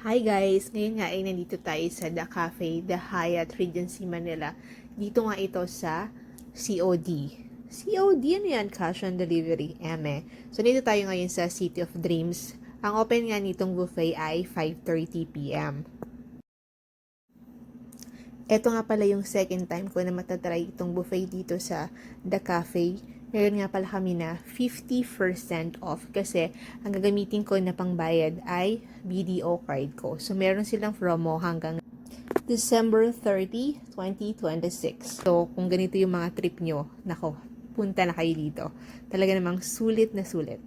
Hi guys! Ngayon nga ay nandito tayo sa The Cafe, The Hyatt Regency Manila. Dito nga ito sa COD. COD, ano yan? Cash on Delivery. Eme. So, dito tayo ngayon sa City of Dreams. Ang open nga nitong buffet ay 5:30 p.m. Ito nga pala yung second time ko na matatry itong buffet dito sa The Cafe. Meron nga pala kami na 50% off kasi ang gagamitin ko na pangbayad ay BDO card ko. So, meron silang promo hanggang December 30, 2026. So, kung ganito yung mga trip nyo, nako, punta na kayo dito. Talaga namang sulit na sulit.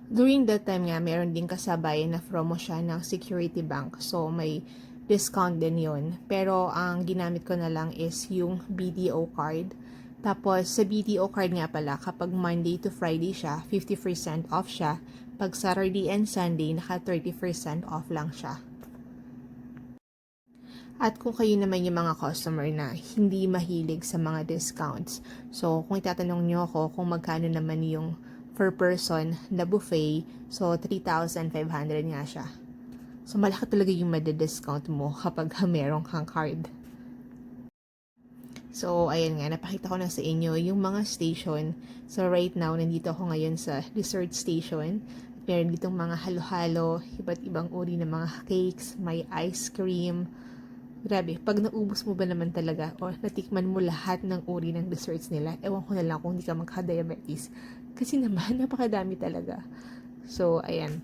During that time nga, meron din kasabay na promo siya ng Security Bank. So, may discount din yun. Pero, ang ginamit ko na lang is yung BDO card. Tapos, sa BDO card nga pala, kapag Monday to Friday siya, 50% off siya. Pag Saturday and Sunday, naka 30% off lang siya. At kung kayo naman yung mga customer na hindi mahilig sa mga discounts, so kung itatanong nyo ako kung magkano naman yung per person na buffet, so 3,500 nga siya. So malaki talaga yung madidiscount mo kapag meron kang card. So ayan nga, napakita ko na sa inyo yung mga station. So right now, nandito ako ngayon sa dessert station. Meron ditong mga halo-halo, iba't ibang uri ng mga cakes, may ice cream. Grabe, pag naubos mo ba naman talaga o natikman mo lahat ng uri ng desserts nila, ewan ko na lang kung hindi ka magka-diabetes. Kasi naman, napakadami talaga. So, ayan.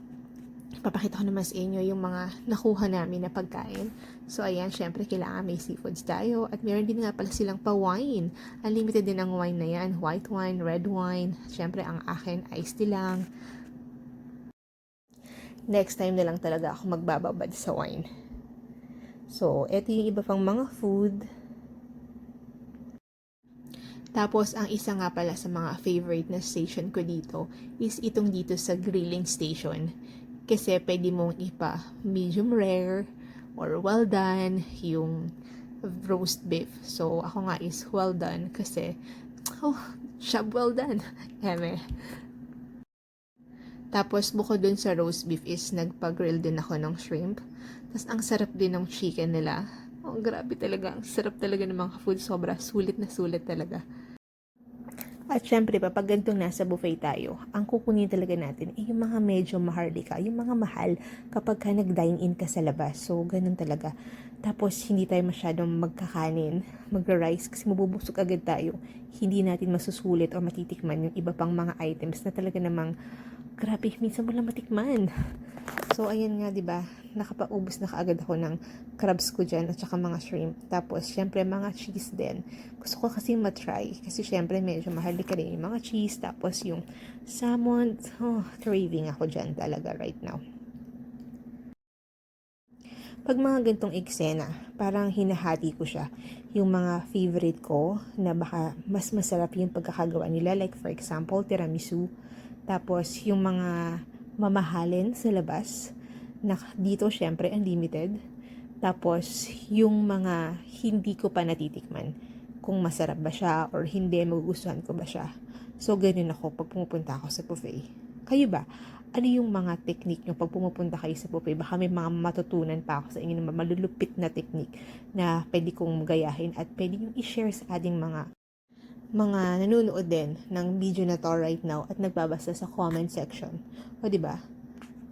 Papakita ko naman sa inyo yung mga nakuha namin na pagkain. So, ayan, syempre, kailangan may seafoods tayo. At meron din nga pala silang pa-wine. Unlimited din ang wine na yan. White wine, red wine. Syempre, ang akin, iced tea lang. Next time na lang talaga ako magbababad sa wine. So, eto yung iba pang mga food. Tapos, ang isa nga pala sa mga favorite na station ko dito is itong dito sa grilling station. Kasi pwede mong ipa medium rare or well done yung roast beef. So, ako nga is well done kasi, siya well done. Eme. Tapos, bukod dun sa roast beef is nagpa-grill din ako ng shrimp. Tapos, ang sarap din ng chicken nila. Oh, grabe talaga. Ang sarap talaga ng mga food. Sobra. Sulit na sulit talaga. At syempre pa, pag ganitong nasa buffet tayo, ang kukunin talaga natin ay yung mga medyo maharlika, yung mga mahal kapag ka nag-dine in ka sa labas. So, ganun talaga. Tapos, hindi tayo masyadong magkakanin, magra-rice kasi mabubusog agad tayo. Hindi natin masusulit o matitikman yung iba pang mga items na talaga namang grabe, minsan mo lang matikman. So, ayan nga, di ba? Nakapaubos na kaagad ako ng crabs ko dyan at saka mga shrimp. Tapos, syempre, mga cheese din. Gusto ko kasi matry. Kasi, syempre, medyo mahal ka rin yung mga cheese. Tapos, yung salmon. Oh, craving ako dyan talaga right now. Pag mga gantong eksena, parang hinahati ko siya. Yung mga favorite ko na baka mas masarap yung pagkakagawa nila. Like, for example, tiramisu. Tapos, yung mga mamahalin sa labas, na dito syempre unlimited. Tapos, yung mga hindi ko pa natitikman, kung masarap ba siya or hindi, magugustuhan ko ba siya. So, ganun ako pag pumupunta ako sa buffet. Kayo ba? Ano yung mga technique nyo pag pumupunta kayo sa buffet? Baka may mga matutunan pa ako sa inyo na malulupit na technique na pwede kong gayahin at pwede yung i-share sa ating mga nanonood din ng video na to right now at nagbabasa sa comment section. O, di ba?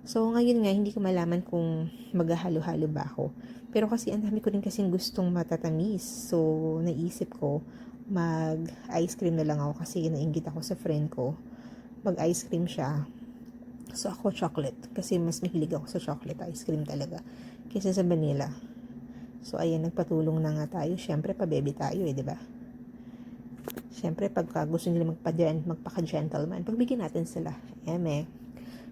So, ngayon nga, hindi ko malaman kung maghahalo-halo ba ako. Pero kasi, ang dami ko rin kasing gustong matatamis. So, naisip ko, mag-ice cream na lang ako kasi nainggit ako sa friend ko. Mag-ice cream siya. So, ako chocolate. Kasi mas mahilig ako sa chocolate ice cream talaga. Kaysa sa vanilla. So, ayan, nagpatulong na nga tayo. Siyempre, pa-baby tayo di ba? Siyempre, pagka gusto nila magpaka-gentleman, pagbigyan natin sila. Eme.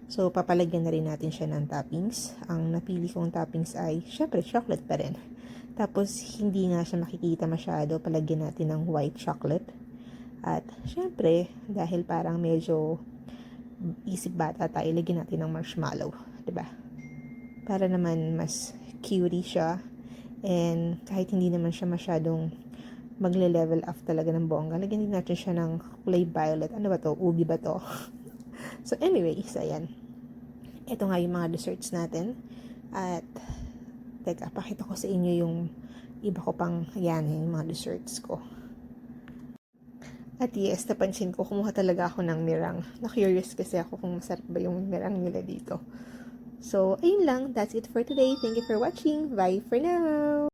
So, papalagyan na rin natin siya ng toppings. Ang napili kong toppings ay, syempre, chocolate pa rin. Tapos, hindi nga siya makikita masyado, palagyan natin ng white chocolate. At, syempre, dahil parang medyo isip bata tayo, lagyan natin ng marshmallow. Diba? Para naman mas cutie siya. And, kahit hindi naman siya masyadong magle-level up talaga ng bongga, lagyan din natin siya ng kulay violet. Ano ba to? Ubi ba to? So, anyways, ayan. ito nga yung mga desserts natin. At, teka, pakita ko sa inyo yung iba ko pang, yan, yung mga desserts ko. At yes, napansin ko, kumuha talaga ako ng mirang. Na-curious kasi ako kung masarap ba yung mirang nila dito. So, ayun lang. That's it for today. Thank you for watching. Bye for now!